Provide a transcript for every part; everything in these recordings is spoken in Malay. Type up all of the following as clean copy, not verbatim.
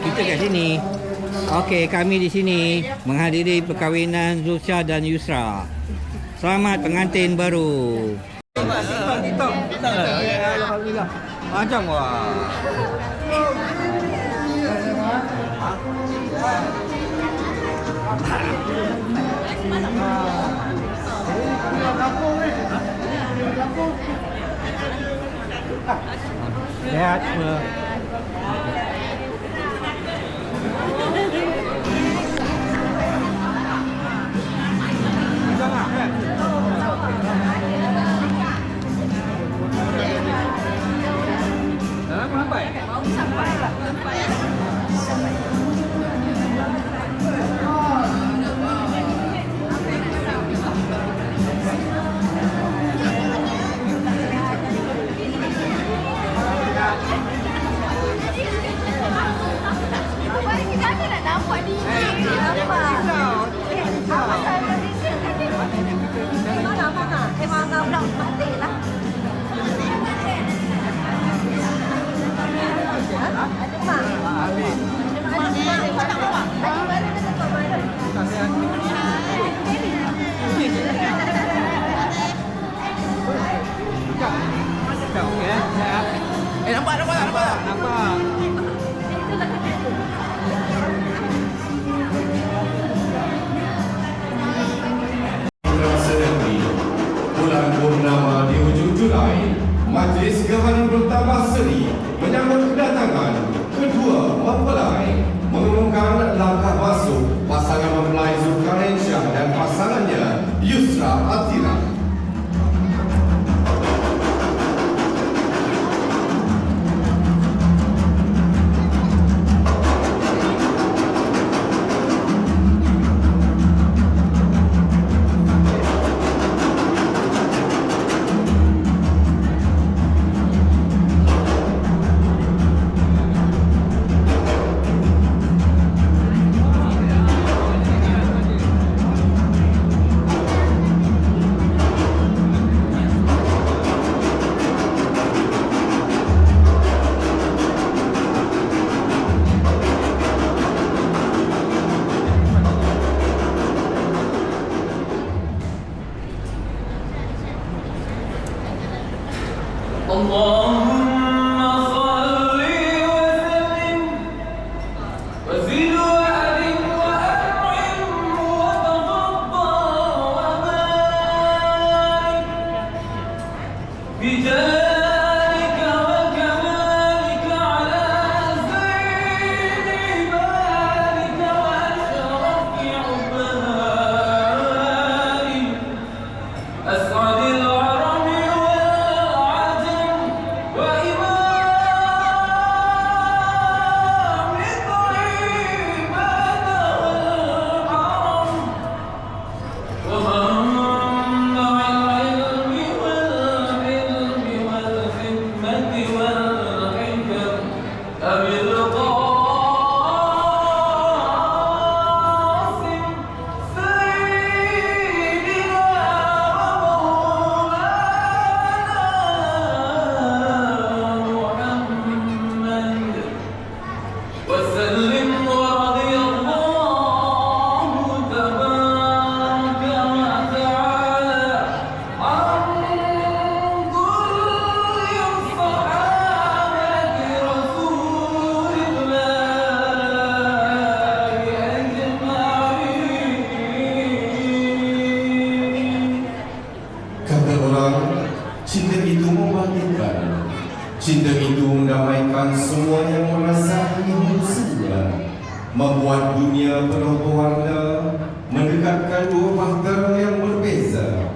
Kita kat sini. Okey, kami di sini menghadiri perkahwinan Zulsha dan Yusra. Selamat pengantin baru. Alhamdulillah. Macam wah. Sehat semua. Nampak. Bulan purnama di hujung Julai, Majlis Gaharu bertambah seri menyambut kedatangan kedua mempelai, mengumumkan langkah masuk pasangan mempelai Zulkarnain Shah dan pasangannya Yusra Atira. Cinta itu mendamaikan semua yang merasai musuhnya, membuat dunia penuh pewarna, mendekatkan dua bahtera yang berbeza.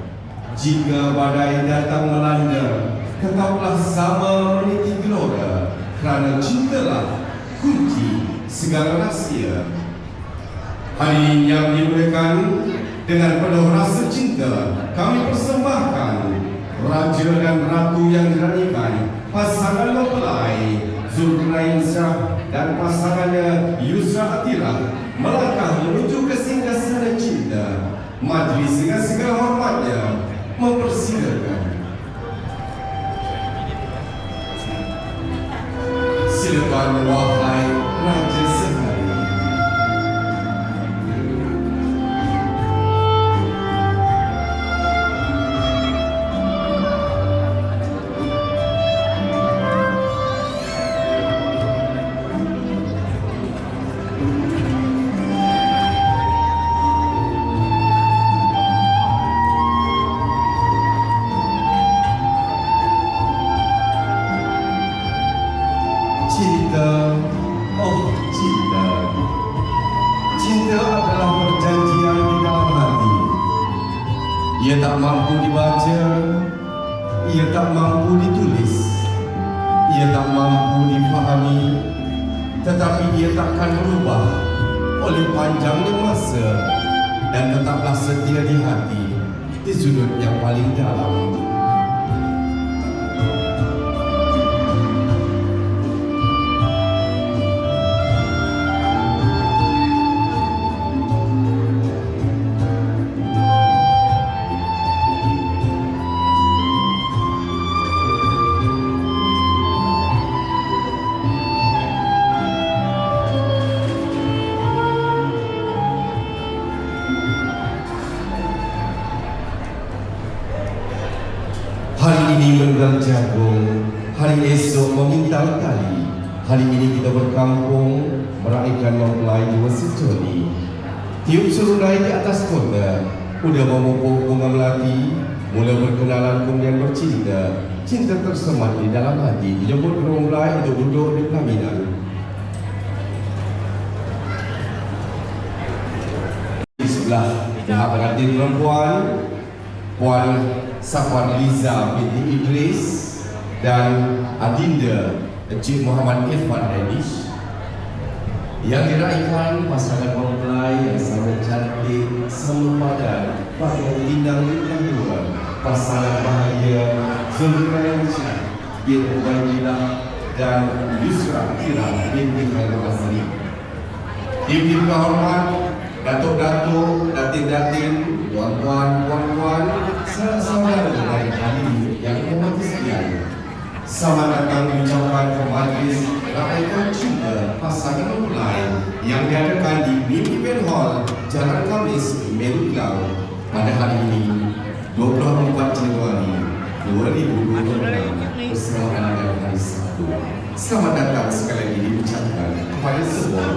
Jika badai datang melanda, tetaplah sama meniti gelora, kerana cintalah kunci segala rahsia. Hadirin yang dimuliakan, dengan penuh rasa cinta kami persembahkan Raja dan Ratu yang diranikan, pasangan mempelai Zulkarnain Shah dan pasangannya Yusra Atira melangkah menuju ke singgasana cinta. Majlis dengan segala hormatnya mempersilakan. Silakan dan wahai raja sekali. Cinta, oh cinta. Cinta adalah perjanjian di dalam hati. Ia tak mampu dibaca, ia tak mampu ditulis, ia tak mampu difahami, tetapi ia takkan berubah oleh panjangnya masa dan tetaplah setia di hati, di sudut yang paling dalam. Hari ini menunggang jagung, hari esok memintang tali. Hari ini kita berkampung, meraihkan mempelai dua sejoli. Tiup serunai di atas kota, udah memupuk bunga melati, mula berkenalan kemudian bercinta. Cinta tersemat di dalam hati, dijemput mempelai untuk duduk di pelaminan. Di sebelah pihak pengantin perempuan, Puan Safar-Liza binti Idris dan Adinda Encik Muhammad Irfan Danish, yang diraihkan pasangan mempelai yang sangat cantik, sama padan, pakaian lindang luar, pasangan bahagia Zulkarnain bin Ubaidillah dan Yusra Kira binti Khairul Asri. Ibu hormat, datuk-datuk, datin-datin, tuan-tuan, puan-puan, saudara dari kami yang hormati sekalian. Selamat datang diucapkan ke majlis raikan cinta pasangan mempelai yang diadakan di Mimi Event Hall, Jalan Khamis, Merulau pada hari ini, 24 Januari 2026 bersamaan dengan hari Sabtu. Selamat datang sekali lagi diucapkan kepada semua.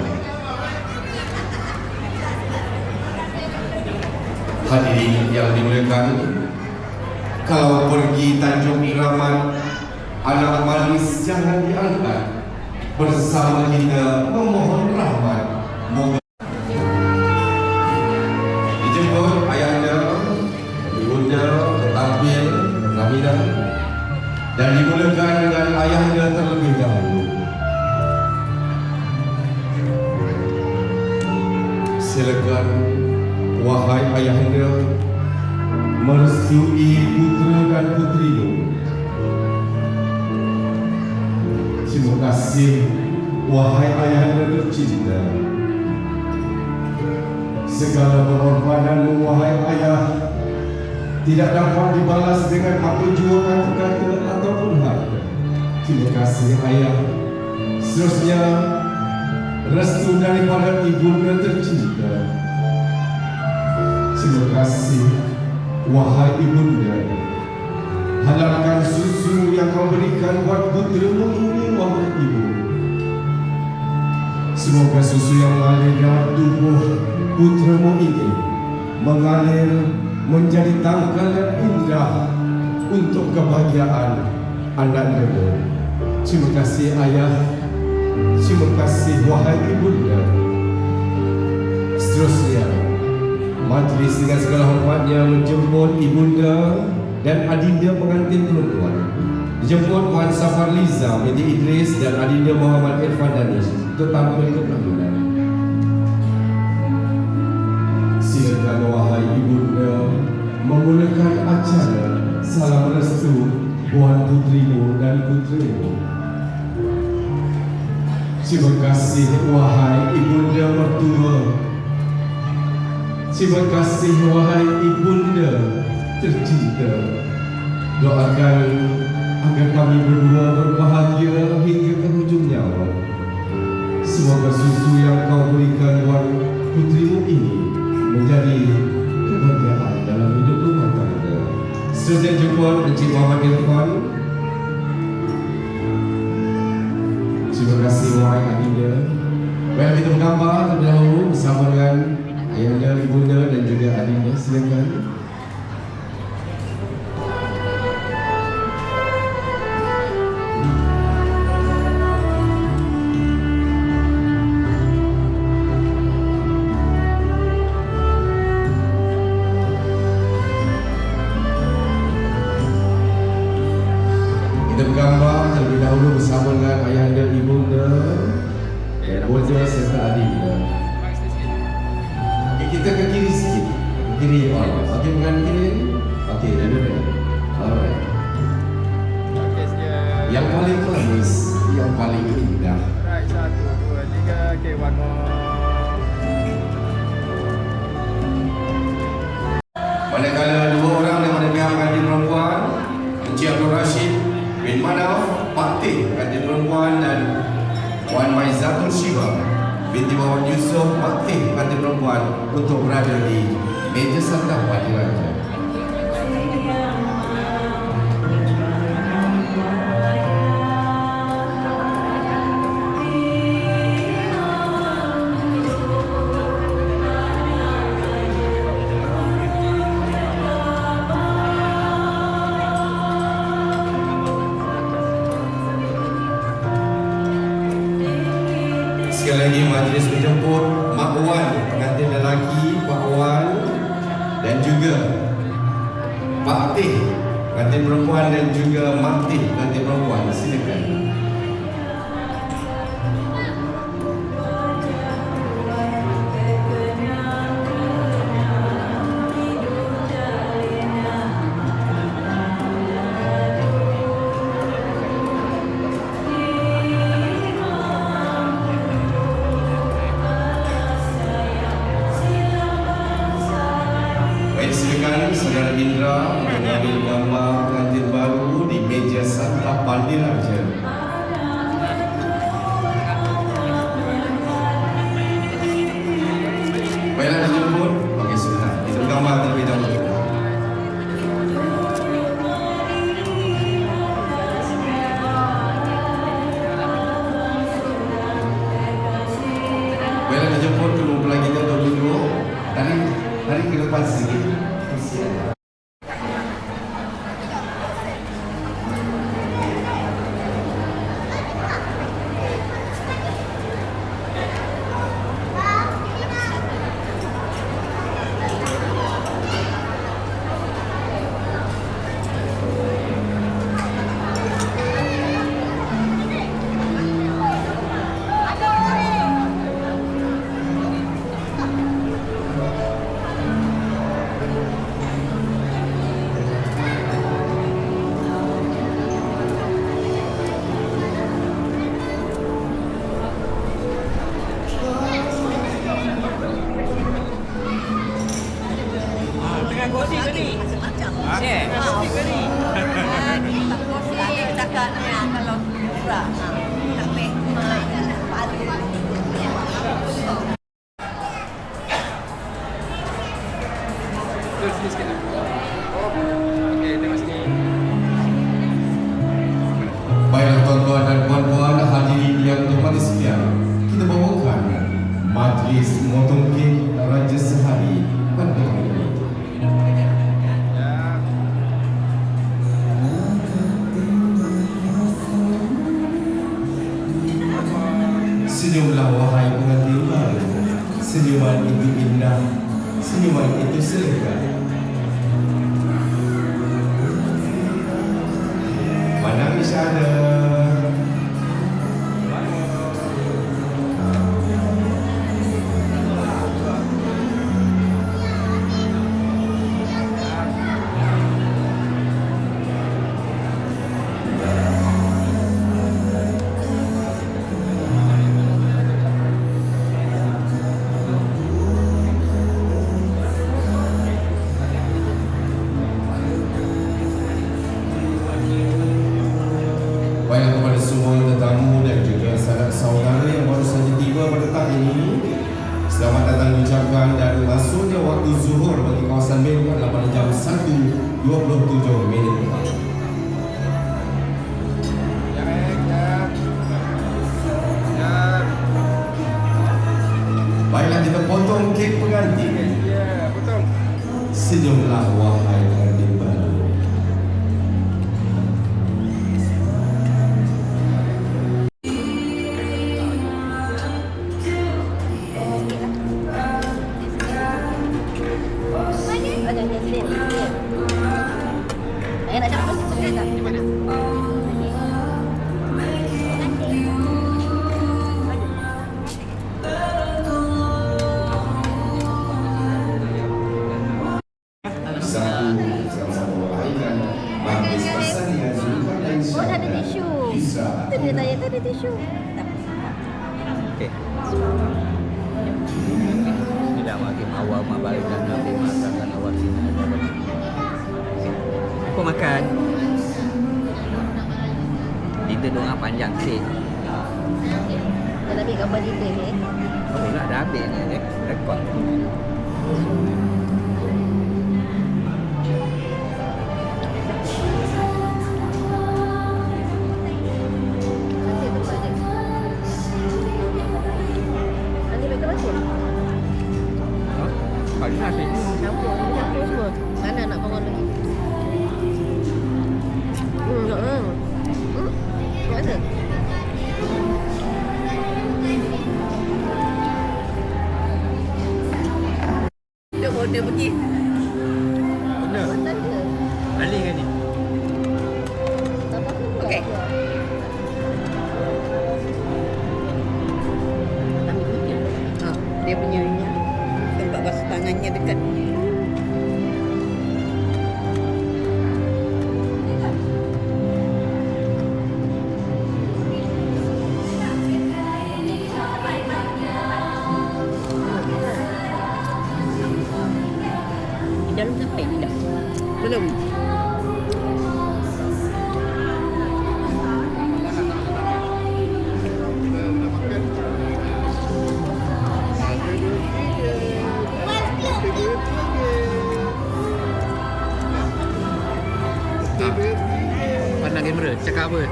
Hadirin yang dimuliakan, kalau pergi Tanjung Keramat, anak manis jangan diangkat. Bersama kita memohon rahmat. Moga dijemput ayahanda, ibunda, tampil, pelaminan, dan dimulakan dengan ayahanda terlebih dahulu. Silakan wahai ayahanda, merestui putra dan putrimu. Terima kasih wahai ayahanda tercinta. Segala pengorbananmu wahai ayah tidak dapat dibalas dengan apa jua kata-kata ataupun harta. Terima kasih ayah. Seterusnya restu daripada ibunda tercinta. Terima kasih wahai ibunda. Halalkan susu yang kau berikan buat putramu ini wahai ibu. Semoga susu yang mengalir dalam tubuh putramu ini mengalir menjadi tangkal yang indah untuk kebahagiaan anak-anakmu. Terima kasih ayah. Terima kasih wahai ibunda. Seterusnya majlis dengan segala hormatnya menjemput ibunda dan adinda pengantin perempuan. Dijemput Puan Safar-Liza binti Idris dan adinda Muhammad Irfan Danish untuk tampil ke pelaminan. Silakan wahai ibunda memulakan acara salam restu buat putrimu dan putrimu. Terima kasih wahai ibunda mertua. Terima kasih wahai ibunda tercinta. Doakan agar kami berdua berbahagia hingga ke hujung nyawa. Semoga susu yang kau berikan buat putrimu ini menjadi kebahagiaan dalam hidup rumah tangga. Seterusnya jemput Encik Muhammad Irfan. Terima kasih wahai adinda. Baik, kita menggambar terlebih dahulu bersama dengan ayahnya, ibunda dan juga adinda. Silakan. Kita bergambar terlebih dahulu bersama dengan ayahanda, ibunda, bunda serta adinda. Okay, kita ke kiri sikit. Ke kiri. Okey, dengan kiri. Okey, dulu ni. Alright. Yang paling manis, yang paling indah. Right, 1, 2, 3. Okay, one more. Manakala dua orang daripada pihak kantin perempuan, Encik Abdul Rashid bin Manaf, Pak Teh kantin perempuan, dan Wan Maizatul Shiva binti Muhammad Yusof, Pak Teh kantin perempuan, untuk berada di meja santap Wali Raja. Sekali lagi majlis menjemput Mak Wan pengantin lelaki, Pak Wan, dan juga Pak Teh pengantin perempuan, dan juga Mak Teh pengantin perempuan. Silakan. Silakan saudara Indra untuk mengambil gambar pengantin baru di meja santap Wali Raja. Baiklah, dijemput. Okey, sudah. Kita gambar terlebih dahulu. Baiklah, dijemput kedua mempelai kita untuk duduk. Tarik ke depan sedikit. Gosip ke ni? Share. Gosip ke ni? Ada cakapnya kalau murah. Sampai paling. Terus sikit. Okey, tengok sini. Baiklah tuan-tuan dan puan-puan, hadirin yang terhormat sekalian, kita bawakan majlis motong kek Raja Sehari pada hari ini. Senyumlah wahai pengantin baru. Senyuman itu indah, senyuman itu selera. Pandang isyarat. Baiklah kepada semua tetamu dan juga saudara-saudara yang baru saja tiba tiba pada petang ini. Selamat datang diucapkan dan masuknya waktu zuhur bagi kawasan Melbourne adalah pada jam 1.27 minit. Baiklah, kita potong kek pengantin. Ya, potong. Senyumlah wahai pengantin baru. Ada ni sini. Ayah nak cakap apa sih? Di mana? Sama-sama meraihkan majlis persalinan Zulkarnain Oh, Shah dah ada dan tisu. Yusra. Itu dia tanya, tu ada tisu. Okey. Tidak makin awal mabalik dan nanti masakan awal sini. Aku makan. Dinda doa panjang sih. Dah ambil gambar dinda ni. Oh, dah habis ni rekod. Nanti tempat dia. Nanti mereka masuk. Oh, kalau nasi. Campur semua. Mana nak bangun lagi? Rasa? Dia pergi. Benar. Betul ke? Balik kan ni? Okey. Dia punya ini tempat basuh tangannya dekat. Di dalam sampai tidak? Belum. Pandang kamera, cakap apa?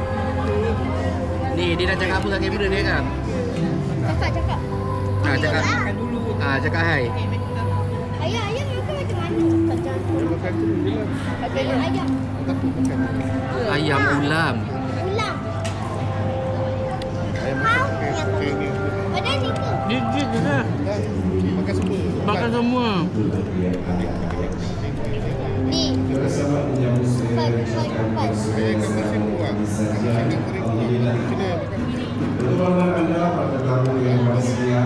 Ni, dia dah cakap apa kat kamera dia kan? Cakap. Cakap. Cakap hai. Ayah makan macam mana? Makan tu bilang. Ayam. Ayam ulam. Ulam. Ayam How? makan okey ni. Padahal ni ke? Dia je lah. Makan semua. Makan semua. Ni. Bersama menyambut saya ucapkan Saya akan masih buat. Alhamdulillah. Pertolongan anda pada tetamu yang bersedia.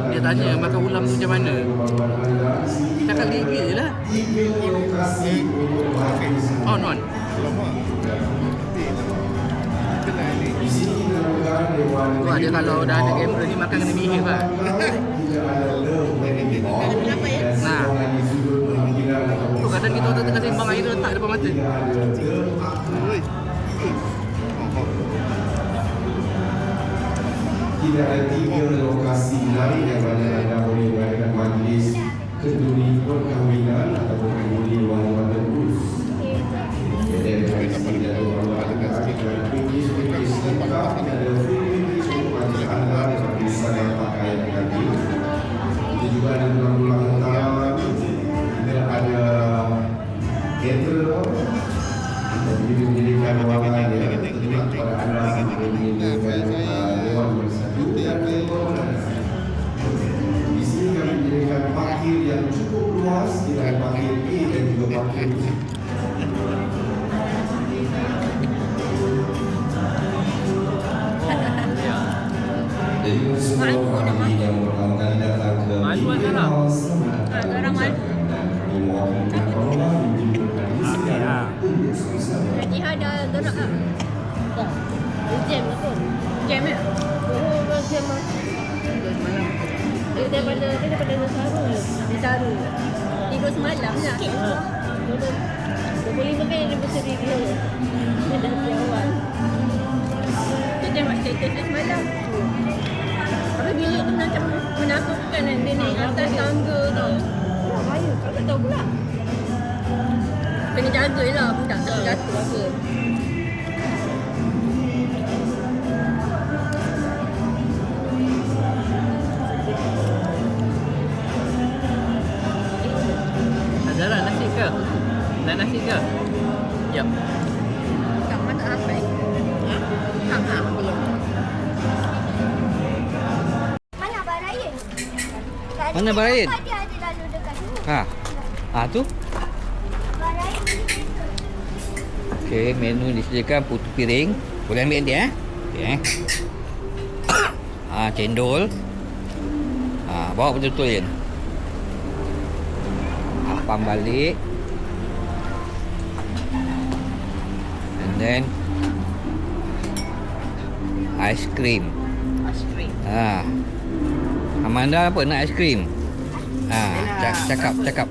Dia tanya makan ulam tu macam mana? Cakap gigi je lah. On. Tu dia kalau dah ada kamera ni makan kena behave lah. Nah. Tu kadang kita orang tengah sembang air tu letak depan mata. Tidak ada 3 lokasi lain yang mana anda boleh mengadakan majlis kenduri perkahwinan ataupun kenduri wang-wang terus. Jadi ada tidak ada orang-orang ada pinggis-pinggis lengkap, ada majlis anda dengan tulisan yang pakai kaki. Itu juga ada tulang-tulang hentam, tidak ada caterer. Jadi menjadikan ruangan yang terlibat pada anda sampai menjadikan dewan bersatu dan dewan. Di sini kami menjadikan parkir yang cukup luas, tidak parkir A dan juga parkir B. Jadi semua ahli yang pertama kali datang ke Media House Orang malu. dan kami mewakilkan Allah menjemputkan di sini untuk sama-sama. Jiha dah gerak tak? Tak. Jam apa? Jam ya? Oh, jam lah. Dia daripada Nasaru. Dia taruh. Tidur semalam lah. 25 kan anniversary dia. Dia dah dari awal. Tu tengok status dia semalam. Tapi bilik tu macam menakutkan kan. Dia naik atas tangga tu. Oh, bahaya. Kau tak tahu pula. Kena jaga lah budak tu jatuh apa. Azara nasi ke? Nak nasi ke? Jap. Kat mana apa? Ha? Belum. Mana Abang Ryan? Tadi Mana Abang Ryan? Dia ada lalu dekat tu. Ha. Ah tu. Abang Ryan ni Okey, menu disediakan putu piring. Boleh ambil nanti Okey cendol. Bawa betul-betul je. Apam balik. And then ice cream. Amanda apa nak ice cream? Cakap.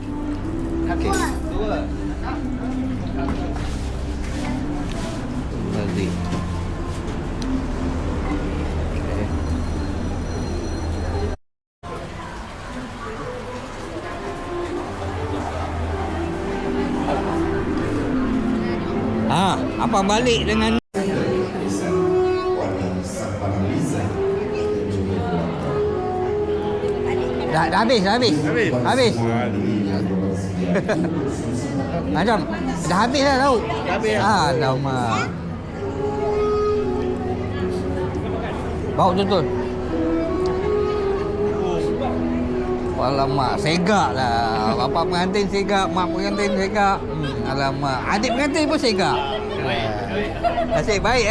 Okey. Balik. Apa balik dengan dah habis. Macam dah habis dah tahu. Alamak. Bawa betul. Alamak, segak lah. Bapa pengantin segak, mak pengantin segak. Alamak, adik pengantin pun segak. Nasib baik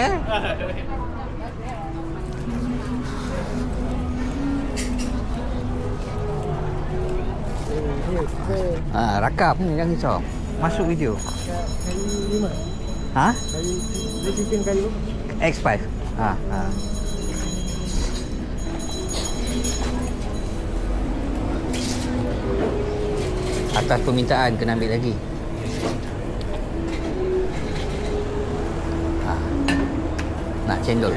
rakam ni, jangan risau. Masuk video. Kali 5. Ha? Dia chicken kali X5. Atas permintaan kena ambil lagi. Nak cendol.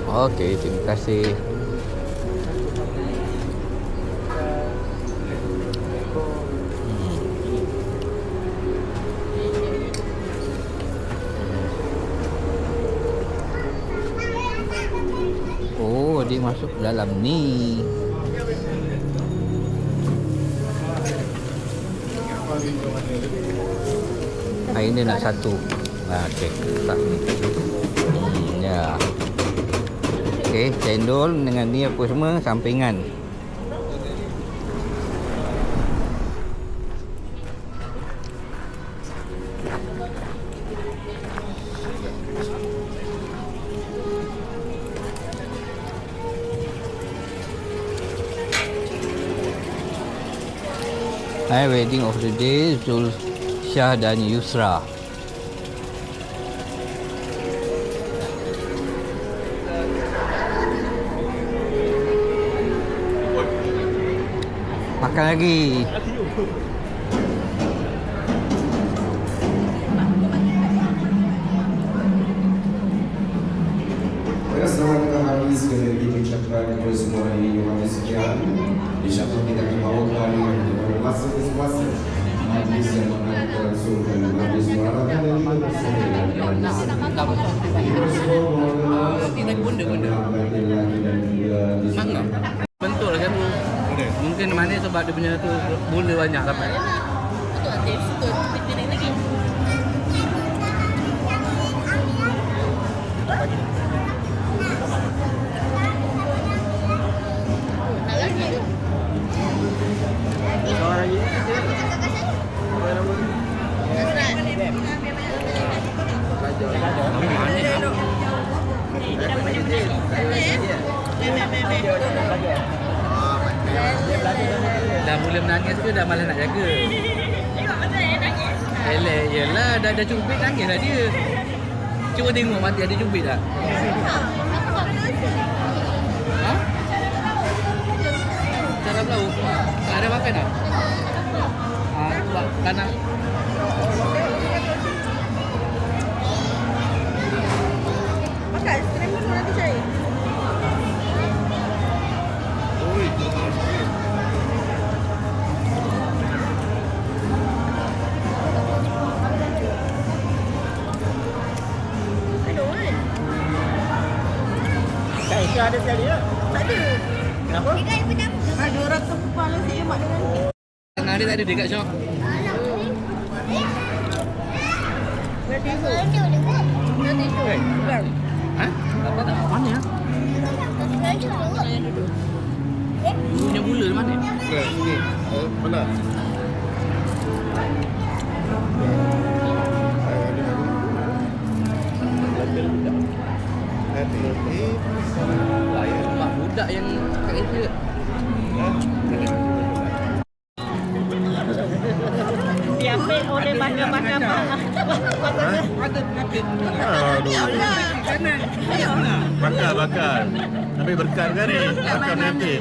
Okey, terima kasih. Oh, dia masuk dalam ni. Ini nak satu. Okey, tak ni. Ya. Okey, cendol dengan ni apa semua sampingan. Hai, wedding of the day, Zul, Syah dan Yusra. Makan lagi. Selamat datang hari sekali lagi diucapkan kepada semua hari ini yang sekian. InsyaAllah kita akan bawakan kepada masa masing-masing majlis yang akan kita langsungkan majlis merayakan dan juga bersama Bentuk lah kan tu. Mungkin mana sebab dia punya tu bula banyak sampai. Betul hati. Suka pilih lagi. Nak lagi tu. Nama dah mula menangis tu dah malas nak jaga. Tengok pasal dia nangis. Eleh, yelah dah cubit nangis lah dia. Cuba tengok mati ada cubit tak? Ha? Cara berlauk? Tak ada makan tak? Buat tanah. Makan, sekarang pun nanti cair. Tak Isha ada sekali tak? Tak ada. Kenapa? Tiga yang pertama. Ada orang tu kepala si Emak dengan Tengah dia tak ada dekat shop. nanti tu. Ada dengar. Nanti tu. Bukan. Ha? Apa tak? Mana ya? Ada dengar. Punya gula di mana? Sini. Mana? Lain mak budak yang kat kerja. Diambil oleh bakar-bakar. Ada penyakit. Bakar. Ambil berkat kan ni? Bakar nanti.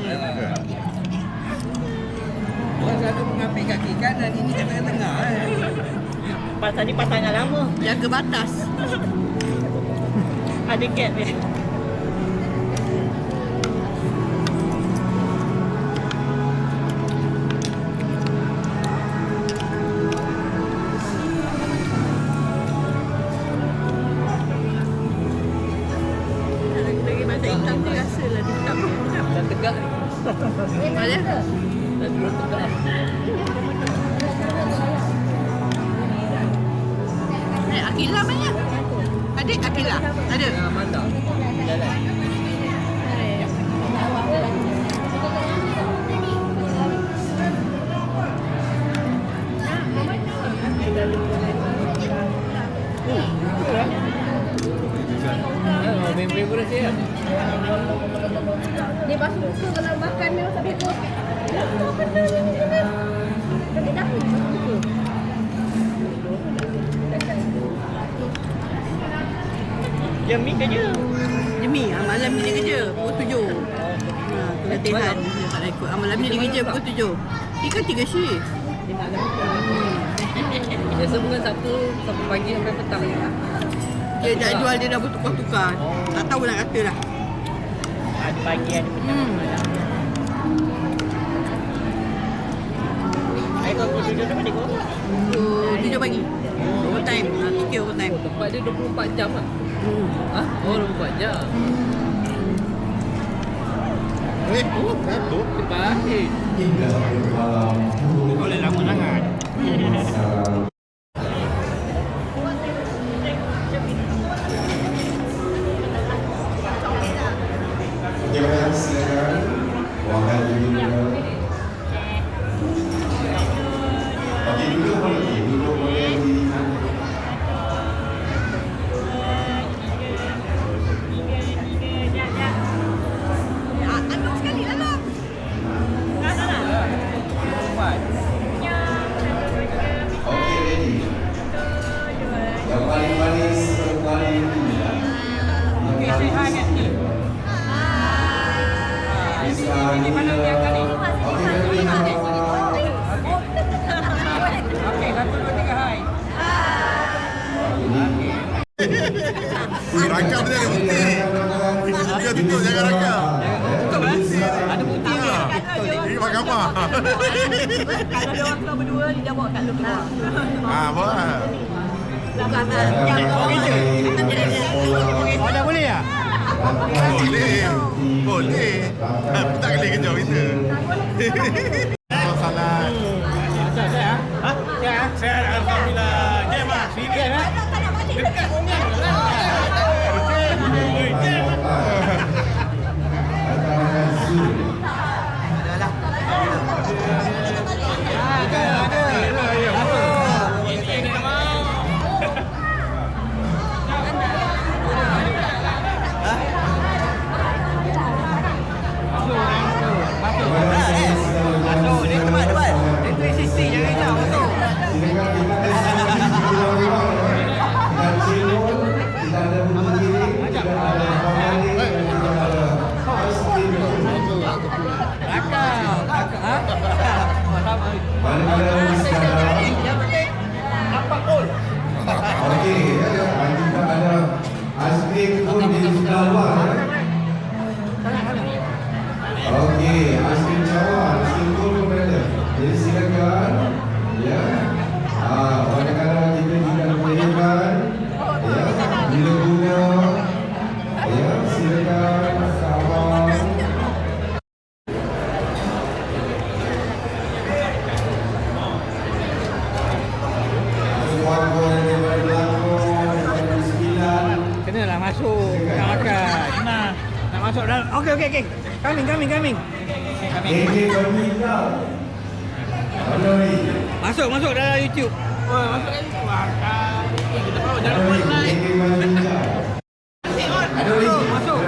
Orang satu mengambil kaki kanan, ini kat tengah-tengah. Pasal ni pasangan lama. Jaga batas. Ada gap dia. Lagi bahasa hitam dia rasa lah dia tak boleh. Dan tegak ni. Ada? Dan dua tegak. Akilah banyak. Adik Akilah. Ada. Mantap. Jalan. Main favorite dia. Dia basuh muka kalau makan dia sampai tu. Tapi dah basuh muka. Jami kerja. Jami, malam ni dia kerja pukul 7. Latihan. Dia tak nak ikut. Malam ni dia kerja pukul 7. Dia kan 3 shift. Biasa bukan Sabtu pagi sampai petang. Dia jadual dia dah bertukar-tukar. Tak tahu nak kata dah. Ada pagi, ada petang, malam. Air kau pukul 7 dapat tengok? Pukul 7 pagi. Overtime. Fikir overtime. Tempat dia 24 jam lah. Ha? Oh, 24 jam. Satu. Baik. Indah malam. Boleh lama sangat. Jangan silakan. Wahai ibu. Okey, duduk boleh. Duduk boleh di Aduk sekali lah lah. Okey, ready. Yang paling manis, yang paling indah. Okey, sihat kan? Di mana dia kali? Okey, ready. Okey, 1, 2, 3, hai. Rakam dia ada bukti. Dia tutup jangan rakam. Tutup ada bukti ke? Ini mahkamah. Kalau dia orang keluar berdua, dia bawa kat lu keluar. Buat. Bukan yang Oh, dah boleh tak? Boleh. Tak boleh kejap kita. Salah. Saya alhamdulillah. Jam ah, sini kan? Dekat Ongan. Masuk, ni teman. Mana-mana sekarang. Okey, dan juga ada aiskrim pun di sebelah luar. Okey, aiskrim cawan, aiskrim pun berada. Jadi silakan. Ya. Kadang-kadang kita tidak membolehkan. Ya, bila guna. Ya, silakan kawan. Kena lah masuk. Nak makan. Nak masuk dalam. Okey. Coming. Masuk dalam YouTube. Oh, masuk kan? Wah, kita bawa jangan buat live. Masuk.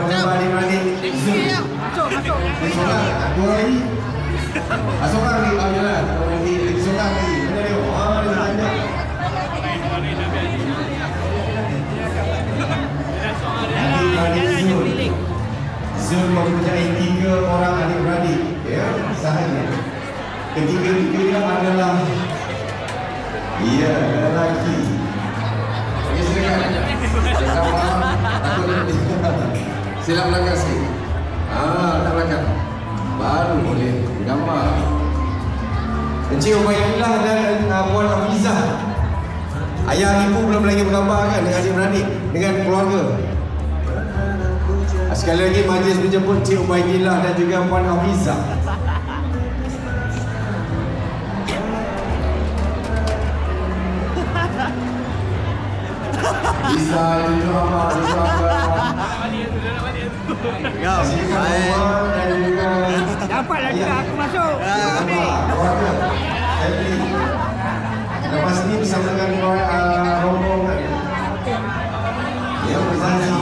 Zul mempunyai 3 orang adik-beradik, ya, sahaja. Ketiga-tiganya adalah lelaki. Okey, silakan. Sila belakang sikit. Tak belakang. Baru boleh gambar. Encik Ubaidillah dan Puan Hafizah. Ayah ibu belum lagi bergambar kan dengan adik-beradik, dengan keluarga. Sekali lagi majlis menjemput Encik Ubaidillah dan juga Puan Hafizah. Bisa tunjuk apa? Ya, baik. Dapatlah juga aku masuk. Lepas ni bersama dengan rombongan. Ya, berjanji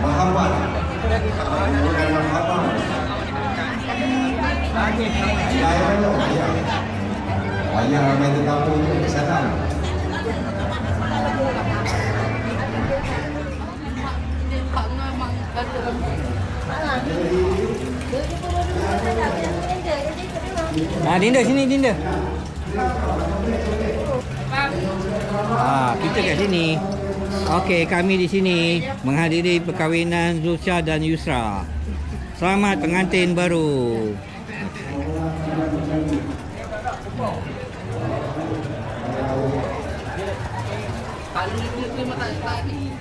marhaban. Bukan marhaban. Ayah ramai tetamu tu ke sana. Dinda sini, Dinda. Kita kat sini. Okey, kami di sini menghadiri perkahwinan Zulsya dan Yusra. Selamat pengantin baru. Tak terima tak ni.